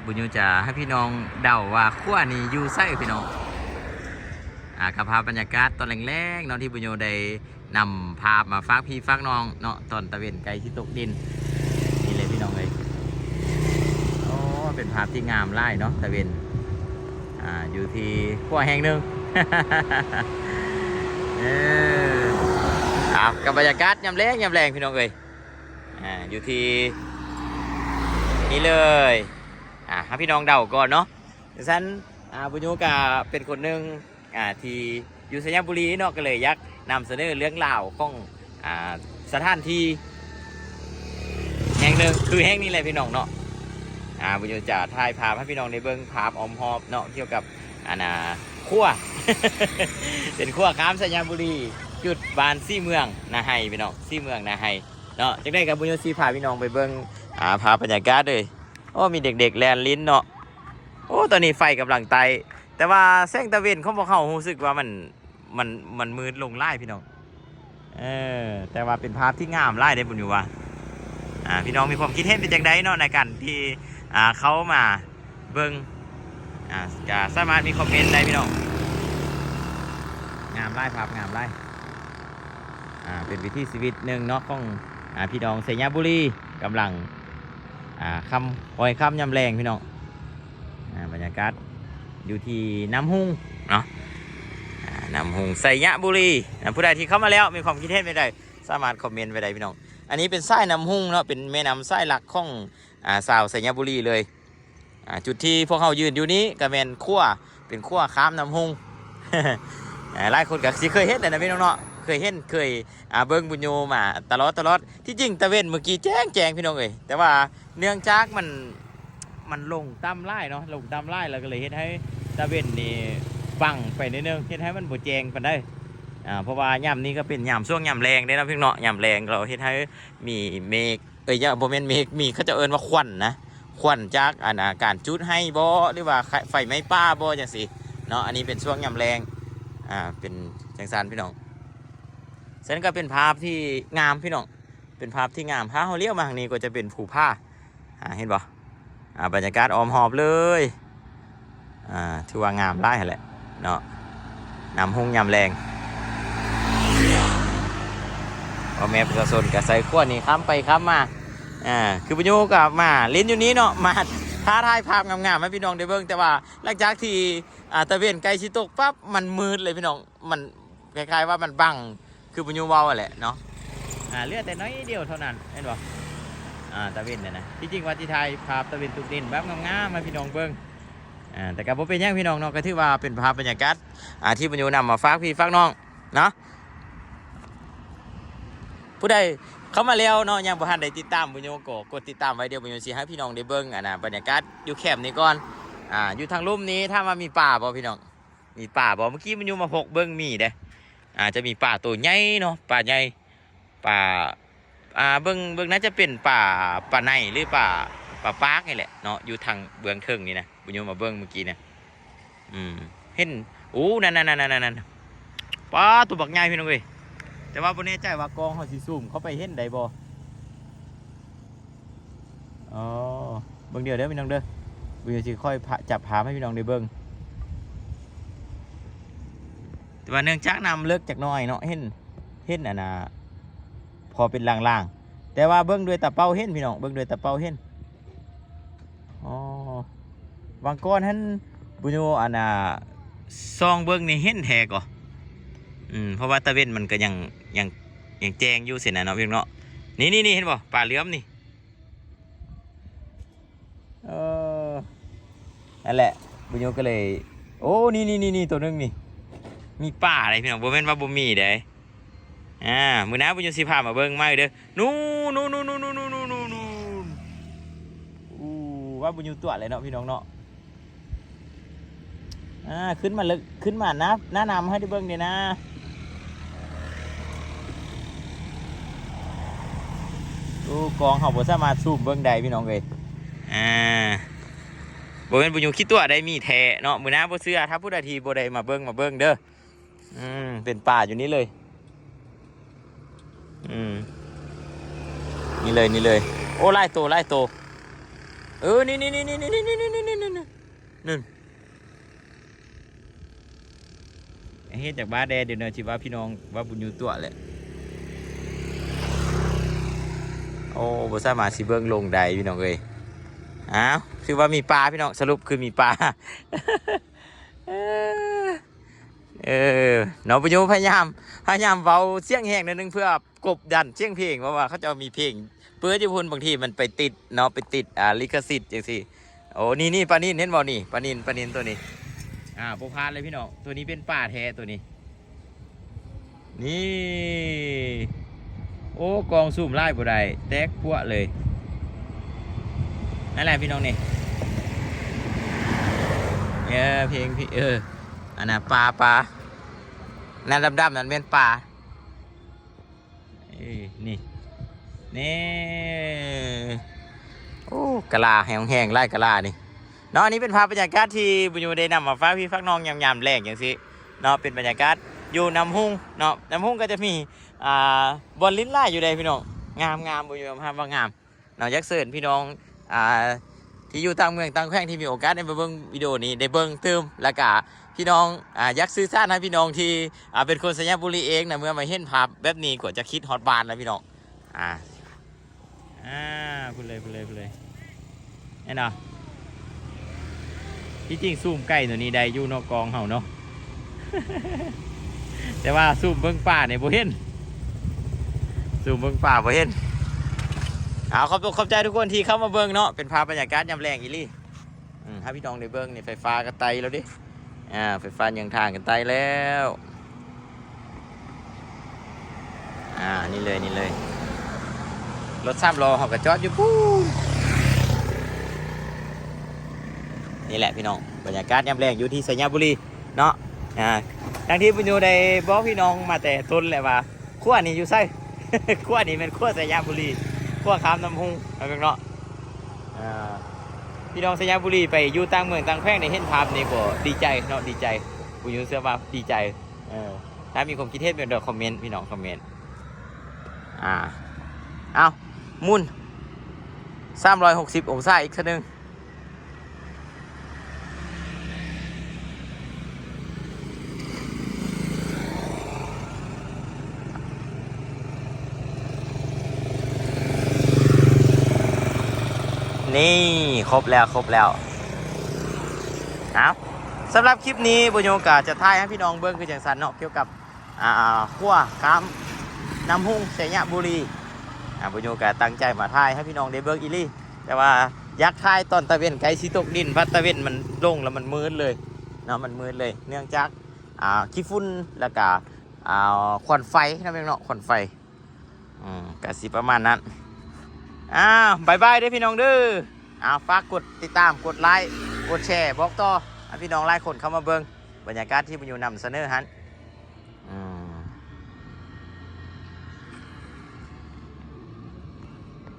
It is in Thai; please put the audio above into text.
บุญยูจะให้พี่น้องเดาว่าขั้วนี้อยู่ไส้พี่น้องกับภาพบรรยากาศตอนแรกๆเนาะที่บุญยูได้นำภาพมาฝากพี่ฝากน้องเนาะตอนตะเวนไกลที่ตกดินนี่เลยพี่น้องเลยโอ้เป็นภาพที่งามไล่เนาะตะเวนอยู่ที่ขั้วแห่งหนึ่ง ครับกับบรรยากาศยามแรงพี่น้องเอ้ยอยู่ที่นี่เลยให้พี่น้องเดาก่อนเนาะดิฉันบุญโยกาเป็นคนหนึ่งที่อยู่สัญญบุรีเนาะก็เลยอยากนำเสนอเรื่องราวของสถานที่แห่งหนึ่งคือแห่งนี้เลยพี่น้องเนาะบุญโยจะถ่ายภาพให้พี่น้องในเบื้องภาพอมหอบเนาะเกี่ยวกับขั้ว เป็นขั้วข้ามสัญญบุรีจุดบานซี่เมืองนาไฮพี่น้องซี่เมืองนาไฮเนาะจากได้กับบุญโยซีพาพี่น้องไปเบิ้งพาบรรยากาศเลยโอ้มีเด็กๆแลนลิ้นเนาะโอ้ตอนนี้ไฟกำลังไตแต่ว่าแสงตะเวนเขาบอกเขารู้สึกว่ามันมืดลงไล่พี่น้องแต่ว่าเป็นภาพที่งามไล่ได้บุญอยู่ว่าพี่น้องมีความคิดเห็นเป็นอย่างไรเนาะในการที่เขามาเบิ้งจะสามารถมีคอมเมนต์ได้พี่น้องงามไล่ภาพงามไล่เป็นวิถีชีวิตหนึ่งเนาะของพี่น้องสัญญบุรีกำลังคำปล่อยคำยำแรงพี่น้องบรรยากาศอยู่ที่น้ำหุ่งเนาะน้ำหุ่งสัญญบุรีผู้ใดที่เข้ามาแล้วมีความคิดเห็นไม่ได้สามารถคอมเมนต์ไว้ได้พี่น้องอันนี้เป็นสายน้ำหุ่งเนาะเป็นแม่น้ำสายหลักของสาวสัญญบุรีเลยจุดที่พวกเขายืนอยู่นี้ก็เป็นขั้วข้ามน้ำหุ่ง หลายคนก็สิเคยเห็นแต่นะพี่น้องเนาะเคยเห็นเคยเบิ้งบุญโยมาตลอดที่จริงตะเวนเมื่อกี้แจ้งพี่น้องเลยแต่ว่าเนื่องจากมันลงต่ำไล่เนาะลงต่ำไล่แล้วก็เลยเห็นให้ตะเวนนี่บังไปนิดนึงเห็นให้มันบ่แจ้งปานได้เพราะว่าย่ำนี้ก็เป็นย่ำช่วงย่ำแรงได้นะพี่น้องย่ำแรงเราเห็นให้มีเมฆอย่าบ่แม่นเมฆมีเขาจะเอิ้นว่าควันนะควันจากการจุดให้บ่หรือว่าไฟไหม้ป่าบ่จังซี่เนาะอันนี้เป็นช่วงย่ำแรงเป็นจังซานพี่น้องฉะนั้นก็เป็นภาพที่งามพี่น้องเป็นภาพที่งามถ้าเขาเลี้ยวมาทางนี้ก็จะเป็นภูผ้าเห็นบ่บรรยากาศออมหอบเลยถือว่างามไล่แหละเนาะน้ำหุ่งยำแรงพ่อแม่ประชาชนกับใส่ขั้วนี่ข้ามไปข้ามมาคือประโยชน์กับมาเล่นอยู่นี้เนาะมาท้าทายภาพงามๆให้พี่น้องได้เบิ่งแต่ว่าหลังจากที่ตะเวนไกลชิตกปั๊บมันมืดเลยพี่น้องมันคล้ายๆว่ามันบังคือประโยชน์เบาแหละเนาะเลือดแต่น้อยเดียวเท่านั้นเห็นบ่ตะเวนเนี่ยนะที่จริงว่าที่ไทยภาพตะเวนตุกดินแบบงามๆมาพี่น้องเบิ่งแต่กับผมเป็นยังพี่น้องเนาะก็ถือว่าเป็นภาพบรรยากาศที่ประโยชน์นำมาฝากพี่ฝากน้องเนาะผู้ใดเข้ามาแล้วเนาะยังบ่ทันได้ติดตามบุญโยก็กดติดตามไว้เดี๋ยวบุญโยสิให้พี่น้องได้เบิ่งบรรยากาศอยู่แคมป์นี้ก่อนอยู่ทางลุ่มนี้ถ้ามามีป่าบ่พี่น้องมีป่าบ่เมื่อกี้บุญโยมาพกเบิ่งมีเด้จะมีป่าตัวใหญ่เนาะป่าใหญ่ป่าเบิ่งน่าจะเป็นป่าในหรือป่าปาร์กนี่แหละเนาะอยู่ทางเบื้องเทิงนี่นะบุญโยมาเบิ่งเมื่อกี้เนี่ยเห็นนั่นป้าตัวบักใหญ่พี่น้องเว้ยแต่ว่าบนนี้ใจว่ากองเขาสิซูมเขาไปเห็นได้บ่เบิ่งเดียวเด้อพี่น้องเด้อบุญโยสิค่อยจับภาพให้พี่น้องได้เบิ่งแต่ว่าเนื่องจากน้ำเลิกจากน้อยเนาะเห็นพอเป็นล่างๆแต่ว่าเบิ่งด้วยตาเป้าเห็นพี่น้องเบิ่งด้วยตาเป้าเห็นวางก้อนท่านบุญโยซองเบิ่งนี่เห็นแท้ก่อเพราะว่าตะเวนมันก็ยังแจ้งอยู่เสียนะเนาะพี่น้องเนาะนี่เห็นบ่ป่าเหลือมนี่นั่นแหละบุญโยก็เลยโอ้นี่ตัวนึงนี่มีป่าอะไรพี่น้องบ่แม่นว่าบ่มีเด้มื้อหน้าบุญโยสิพามาเบิ่งมาเด้อนู่นว่าบุญโยตัวอะไรเนาะพี่น้องเนาะขึ้นมาลึกขึ้นมาหน้านำให้ได้เบิ่งเด้นะกองเขาบ่สามารถซูมเบิ่งได้พี่น้องเอ้ยบ่เป็นบุญโยคิดตัวได้มีแท้เนาะมื้อหน้าบ่เชื่อถ้าผู้ใดที่บ่ได้มาเบิ่งเด้อเป็นป่าอยู่นี้เลยนี่เลยโอ้ไล่โต นี่นั่นเฮ็ดจากบ้าแดดเดี๋ยวเนอะที่ว่าพี่น้องว่าบุญยูตัวแหละโอ้บ่สามารถสิเบิ่งลงได้พี่น้องเอ้ยอ้าวคือว่ามีปลาพี่น้องสรุปคือมีปลา น้องบุญยูพยายามเว้าเสียงแหงนิดนึงเพื่อกบดันเสียงเพลงเพราะว่าเขาจะมีเพลงเพื่อที่พุ่นบางทีมันไปติดเนาะไปติดลิขสิทธิ์จังซี่โอ้นี่ปลานินเห็นบ่นี่ปลานินตัวนี้บ่พลาดเลยพี่น้องตัวนี้เป็นปลาแท้ตัวนี้นี่โอ้กองซุ่มไล่บ่ได้แตกพวกเลยนั่นแหละพี่น้องนี่เพลงพี่อันน่ะปลานั่นดำๆนั่นเป็นปลานี่โอ้กะลาแห้งๆไล่กะลานี่เนาะอันนี้เป็นภาพบรรยากาศที่บุญยูได้นำมาฝากพี่ฝากน้องยามๆแรงอย่างสิเนาะเป็นบรรยากาศอยู่น้ำหุ้งเนาะน้ำหุ้งก็จะมีบอลลิ้นไล่อยู่ใดพี่น้องงามบุญยูภาพว่างามเนาะยักษ์เสิร์นพี่น้องที่อยู่ต่างเมืองต่างแขวงที่มีโอกาสได้มาเบิ่งวิดีโอนี้ได้เบิ่งเติมแล้วก็พี่น้องยักษ์ซื้อซ่านให้พี่น้องที่เป็นคนสัญญาบุรีเองนะเมื่อมาเห็นภาพแบบนี้ก็จะคิดฮอตบานนะพี่น้องพูดเลยแน่นอนที่จริงซูมใกล้ตัวนี้ได้อยู่นอกกองเห่าเนาะ แต่ว่าซูมเบิ้งป่าเนี่ยบ่เห็นซูมเบิ้งป่าบ่เห็นขอบใจทุกคนที่เข้ามาเบิ้งเนาะเป็นภาพบรรยากาศยามแรงอีลี่ถ้าพี่น้องได้เบิ้งนี่ไฟฟ้าก็ไตแล้วดิไฟฟ้ายังทางกันไตแล้วนี่เลยรถ3 ล้อเขาก็จอดอยู่ปู๊นี่แหละพี่น้องบรรยากาศยามแรงอยู่ที่สัญญาบุรีเนาะทั้งที่ปุญญูได้บอกพี่น้องมาแต่ต้นแหละว่าขั้วนี่อยู่ไส้ ขั้วนี่เป็นขั้วสัญญาบุรีขั้วข้ามน้ำหุ้งเนาะพี่น้องสัญญาบุรีไปอยู่ต่างเมืองต่างแขวงในเห็นภาพนี่ก็ดีใจเนาะดีใจปุญญูเชื่อว่าดีใจถ้ามีความคิดเห็นเป็นเดี๋ยวคอมเมนต์พี่น้องคอมเมนต์เอามุน360 องศาอีกสักนึงนี่ครบแล้วเอาสำหรับคลิปนี้บุญโยกาจะถ่ายให้พี่น้องเบิ้งคือจังสันเนาะเกี่ยวกับขั้วข้ามน้ำหุ้งสัญญาบุรีบุญโยกาตั้งใจมาถ่ายให้พี่น้องได้เบิ้งอีลี่แต่ว่ายักษ์ถ่ายตอนตะเวนไกลสิตกดินพัดตะเวนมันลงแล้วมันมืดเลยเนาะมันมืดเลยเนื่องจากขี้ฝุ่นแล้วก็ควันไฟนะพี่น้องควันไฟกะสิประมาณนั้นบายบายเด้อพี่น้องเด้อฝากกดติดตามกดไลค์กดแชร์บอกต่อให้พี่น้องหลายคนเข้ามาเบิ่งบรรยากาศที่บุญยูนำเสนอฮัน